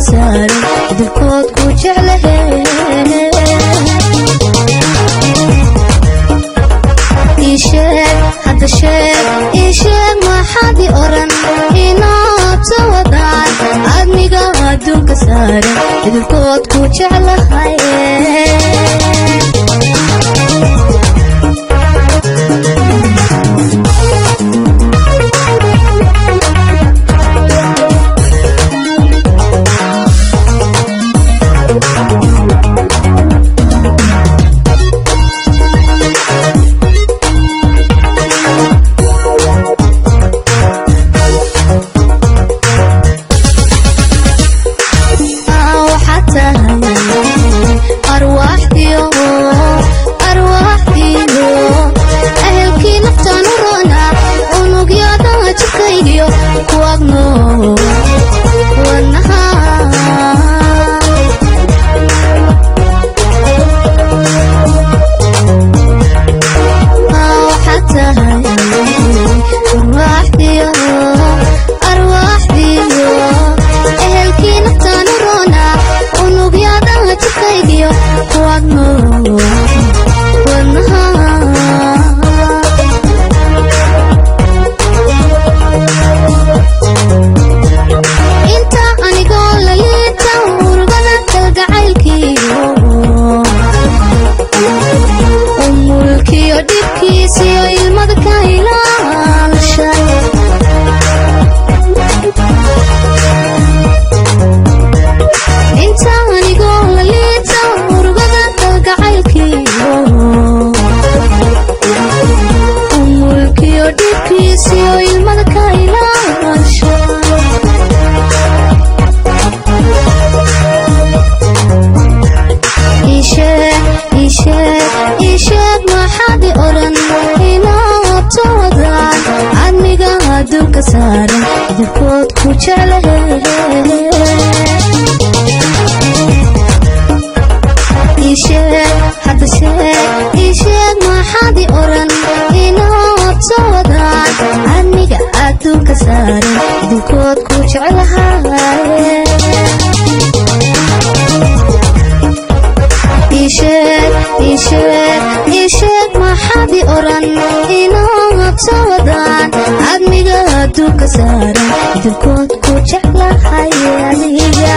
saaran idinkood ku jeclahay hada sheeg maxaad i oran inaad soo wadaan adniga adduunka saaran idinkood ku jeclahay saaran idinkood ku jeclahay hada sheeg maxaad i oran inaad soo wadaan adniga adduunka saaran idinkood ku jeclahay sheeg maxaad i oran inaad soo wadaan adniga adduunka saaran idinkood ku jeclahay adiga